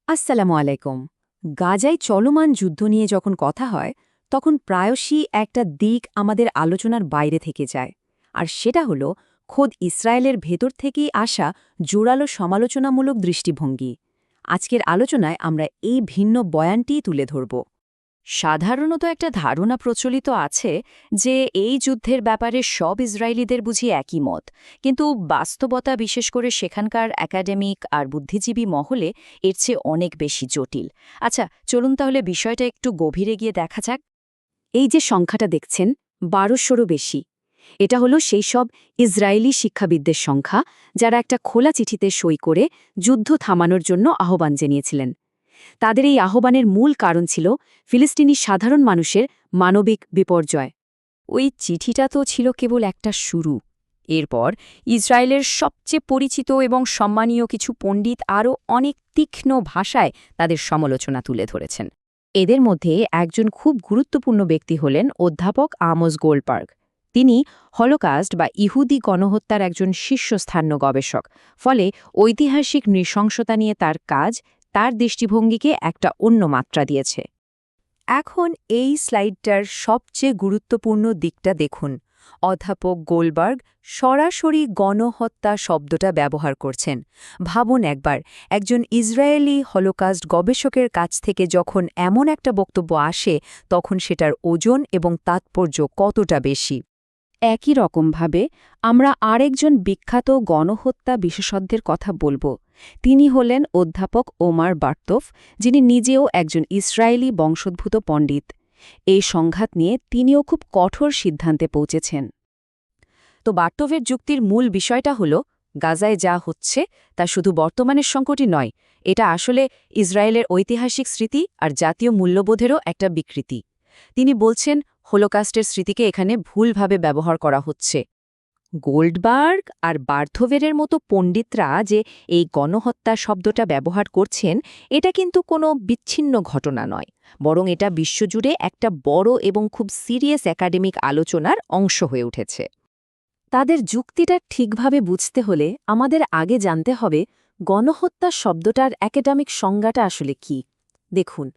আসসালামু আলাইকুম। গাজায় চলমান যুদ্ধ নিয়ে যখন কথা হয় তখন প্রায়শই একটা দিক আমাদের আলোচনার বাইরে থেকে যায়, আর সেটা হলো খোদ ইসরায়েলের ভেতর থেকেই আসা জোরালো সমালোচনামূলক দৃষ্টিভঙ্গি। আজকের আলোচনায় আমরা এই ভিন্ন বয়ানটিই তুলে ধরব। সাধারণত একটা ধারণা প্রচলিত আছে যে এই যুদ্ধের ব্যাপারে সব ইসরায়েলিদের বুঝি একই মত, কিন্তু বাস্তবতা, বিশেষ করে সেখানকার একাডেমিক আর বুদ্ধিজীবী মহলে, এর চেয়ে অনেক বেশি জটিল। আচ্ছা, চলুন তাহলে বিষয়টা একটু গভীরে গিয়ে দেখা যাক। এই যে সংখ্যাটা দেখছেন, ১২০০রও বেশি, এটা হলো সেই সব ইসরায়েলি শিক্ষাবিদদের সংখ্যা যারা একটা খোলা চিঠিতে সই করে যুদ্ধ থামানোর জন্য আহ্বান জানিয়েছিলেন। তাদের এই আহ্বানের মূল কারণ ছিল ফিলিস্তিনি সাধারণ মানুষের মানবিক বিপর্যয়। ওই চিঠিটা তো ছিল কেবল একটা শুরু। এরপর ইসরায়েলের সবচেয়ে পরিচিত এবং সম্মানীয় কিছু পণ্ডিত আরও অনেক তীক্ষ্ণ ভাষায় তাদের সমালোচনা তুলে ধরেছেন। এদের মধ্যে একজন খুব গুরুত্বপূর্ণ ব্যক্তি হলেন অধ্যাপক আমোস গোল্ডবার্গ। তিনি হলোকাস্ট বা ইহুদি গণহত্যার একজন শীর্ষস্থানীয় গবেষক। ফলে ঐতিহাসিক নৃশংসতা নিয়ে তার কাজ তার দৃষ্টিভঙ্গিকে একটা অন্য মাত্রা দিয়েছে। এখন এই স্লাইডটার সবচেয়ে গুরুত্বপূর্ণ দিকটা দেখুন। অধ্যাপক গোল্ডবার্গ সরাসরি গণহত্যা শব্দটা ব্যবহার করছেন। ভাবুন একবার, একজন ইসরায়েলি হলোকাস্ট গবেষকের কাছ থেকে যখন এমন একটা বক্তব্য আসে, তখন সেটার ওজন এবং তাৎপর্য কতটা বেশি। একই রকমভাবে আমরা আরেকজন বিখ্যাত গণহত্যা বিশেষজ্ঞের কথা বলবো। তিনি হলেন অধ্যাপক ওমার বার্তোভ, যিনি নিজেও একজন ইসরায়েলি বংশোদ্ভূত পণ্ডিত। এই সংঘাত নিয়ে তিনিও খুব কঠোর সিদ্ধান্তে পৌঁছেছেন। তো বার্তোভের যুক্তির মূল বিষয়টা হল, গাজায় যা হচ্ছে তা শুধু বর্তমানের সংকটই নয়, এটা আসলে ইসরায়েলের ঐতিহাসিক স্মৃতি আর জাতীয় মূল্যবোধেরও একটা বিকৃতি। তিনি বলছেন হোলোকাস্টের স্মৃতিকে এখানে ভুলভাবে ব্যবহার করা হচ্ছে। গোল্ডবার্গ আর বার্থোভেরের মতো পণ্ডিতরা যে এই গণহত্যা শব্দটা ব্যবহার করছেন, এটা কিন্তু কোনো বিচ্ছিন্ন ঘটনা নয়, বরং এটা বিশ্বজুড়ে একটা বড় এবং খুব সিরিয়াস একাডেমিক আলোচনার অংশ হয়ে উঠেছে। তাদের যুক্তিটা ঠিকভাবে বুঝতে হলে আমাদের আগে জানতে হবে গণহত্যা শব্দটার একাডেমিক সংজ্ঞাটা আসলে কি। দেখুন,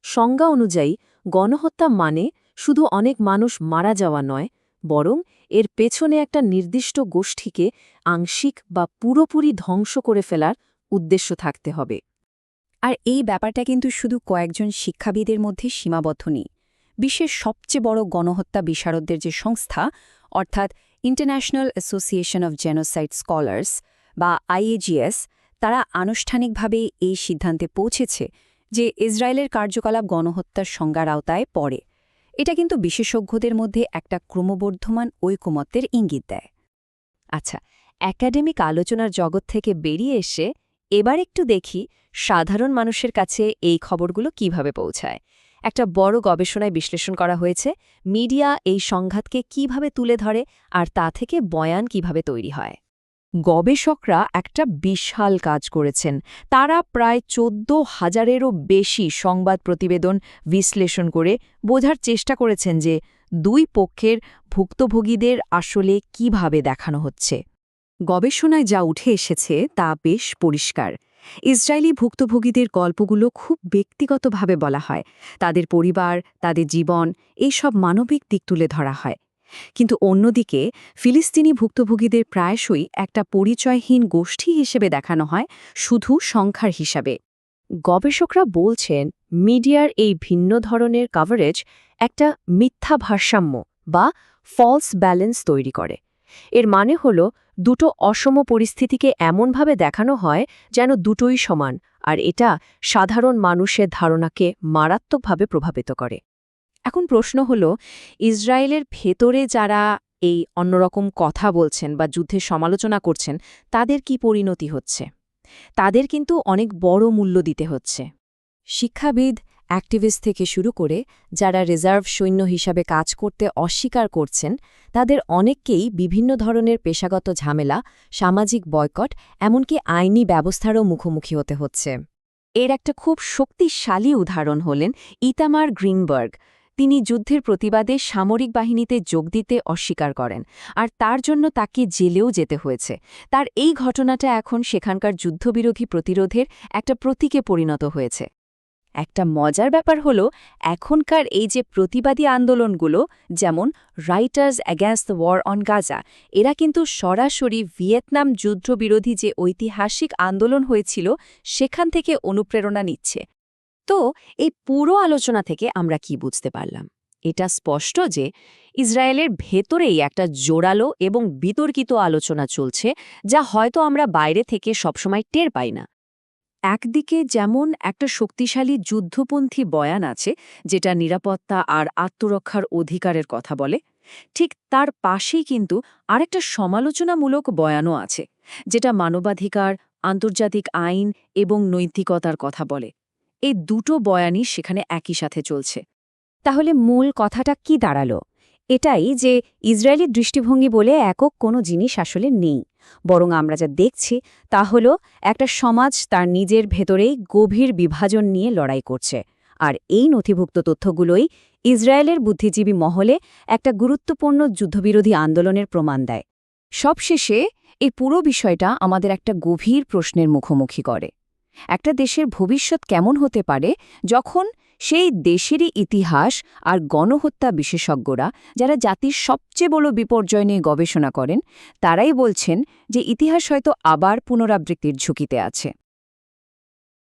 সংজ্ঞা অনুযায়ী গণহত্যা মানে শুধু অনেক মানুষ মারা যাওয়া নয়, বরং এর পেছনে একটা নির্দিষ্ট গোষ্ঠীকে আংশিক বা পুরোপুরি ধ্বংস করে ফেলার উদ্দেশ্য থাকতে হবে। আর এই ব্যাপারটা কিন্তু শুধু কয়েকজন শিক্ষাবিদের মধ্যে সীমাবদ্ধ নেই। বিশ্বের সবচেয়ে বড় গণহত্যা বিশারদদের যে সংস্থা, অর্থাৎ international association of genocide scholars বা IAGS, তারা আনুষ্ঠানিকভাবে এই সিদ্ধান্তে পৌঁছেছে যে ইসরায়েলের কার্যকলাপ গণহত্যার সংজ্ঞার আওতায় পড়ে। এটা কিন্তু বিশেষজ্ঞদের মধ্যে একটা ক্রমবর্ধমান ঐকমত্যের ইঙ্গিত দেয়। আচ্ছা, একাডেমিক আলোচনার জগৎ থেকে বেরিয়ে এসে এবার একটু দেখি সাধারণ মানুষের কাছে এই খবরগুলো কিভাবে পৌঁছায়। একটা বড় গবেষণায় বিশ্লেষণ করা হয়েছে মিডিয়া এই সংঘাতকে কিভাবে তুলে ধরে আর তা থেকে বয়ান কিভাবে তৈরি হয়। গবেষকরা একটা বিশাল কাজ করেছেন। তারা প্রায় ১৪,০০০-এরও বেশি সংবাদ প্রতিবেদন বিশ্লেষণ করে বোঝার চেষ্টা করেছেন যে দুই পক্ষের ভুক্তভোগীদের আসলে কিভাবে দেখানো হচ্ছে। গবেষণায় যা উঠে এসেছে তা বেশ পরিষ্কার। ইসরায়েলি ভুক্তভোগীদের গল্পগুলো খুব ব্যক্তিগতভাবে বলা হয়। তাদের পরিবার, তাদের জীবন, এইসব মানবিক দিক তুলে ধরা হয়। কিন্তু অন্যদিকে ফিলিস্তিনি ভুক্তভোগীদের প্রায়শই একটা পরিচয়হীন গোষ্ঠী হিসেবে দেখানো হয়, শুধু সংখ্যার হিসাবে। গবেষকরা বলছেন মিডিয়ার এই ভিন্ন ধরনের কভারেজ একটা মিথ্যা ভারসাম্য বা ফলস ব্যালেন্স তৈরি করে। এর মানে হল দুটো অসম পরিস্থিতিকে এমনভাবে দেখানো হয় যেন দুটোই সমান, আর এটা সাধারণ মানুষের ধারণাকে মারাত্মকভাবে প্রভাবিত করে। এখন প্রশ্ন হল, ইসরায়েলের ভেতরে যারা এই অন্যরকম কথা বলছেন বা যুদ্ধের সমালোচনা করছেন, তাদের কি পরিণতি হচ্ছে? তাদের কিন্তু অনেক বড় মূল্য দিতে হচ্ছে। শিক্ষাবিদ, অ্যাক্টিভিস্ট থেকে শুরু করে যারা রিজার্ভ সৈন্য হিসাবে কাজ করতে অস্বীকার করছেন, তাদের অনেককেই বিভিন্ন ধরনের পেশাগত ঝামেলা, সামাজিক বয়কট, এমনকি আইনি ব্যবস্থারও মুখোমুখি হতে হচ্ছে। এর একটা খুব শক্তিশালী উদাহরণ হলেন ইতামার গ্রিনবার্গ, তিনি যুদ্ধের প্রতিবাদে সামরিক বাহিনীতে যোগ দিতে অস্বীকার করেন, আর তার জন্য তাকে জেলেও যেতে হয়েছে। তার এই ঘটনাটা এখন সেখানকার যুদ্ধবিরোধী প্রতিরোধের একটা প্রতীকে পরিণত হয়েছে। একটা মজার ব্যাপার হলো, এখনকার এই যে প্রতিবাদী আন্দোলনগুলো, যেমন writers against the war on Gaza, এরা কিন্তু সরাসরি ভিয়েতনাম যুদ্ধবিরোধী যে ঐতিহাসিক আন্দোলন হয়েছিল সেখান থেকে অনুপ্রেরণা নিচ্ছে। তো এই পুরো আলোচনা থেকে আমরা কি বুঝতে পারলাম? এটা স্পষ্ট যে ইসরায়েলের ভেতরেই একটা জোরালো এবং বিতর্কিত আলোচনা চলছে, যা হয়তো আমরা বাইরে থেকে সবসময় টের পাই না। একদিকে যেমন একটা শক্তিশালী যুদ্ধপন্থী বয়ান আছে, যেটা নিরাপত্তা আর আত্মরক্ষার অধিকারের কথা বলে, ঠিক তার পাশেই কিন্তু আরেকটা সমালোচনামূলক বয়ানও আছে, যেটা মানবাধিকার, আন্তর্জাতিক আইন এবং নৈতিকতার কথা বলে। এই দুটো বয়ানই সেখানে একই সাথে চলছে। তাহলে মূল কথাটা কি দাঁড়ালো? এটাই যে ইসরায়েলি দৃষ্টিভঙ্গি বলে একক কোনো জিনিস আসলে নেই, বরং আমরা যা দেখছি তা হলো একটা সমাজ তার নিজের ভেতরেই গভীর বিভাজন নিয়ে লড়াই করছে। আর এই নথিভুক্ত তথ্যগুলোই ইসরায়েলের বুদ্ধিজীবী মহলে একটা গুরুত্বপূর্ণ যুদ্ধবিরোধী আন্দোলনের প্রমাণ দেয়। সবশেষে এই পুরো বিষয়টা আমাদের একটা গভীর প্রশ্নের মুখোমুখি করে। একটা দেশের ভবিষ্যৎ কেমন হতে পারে যখন সেই দেশেরই ইতিহাস আর গণহত্যা বিশেষজ্ঞরা, যারা জাতির সবচেয়ে বড় বিপর্যয় নিয়ে গবেষণা করেন, তারাই বলছেন যে ইতিহাস হয়তো আবার পুনরাবৃত্তির ঝুঁকিতে আছে।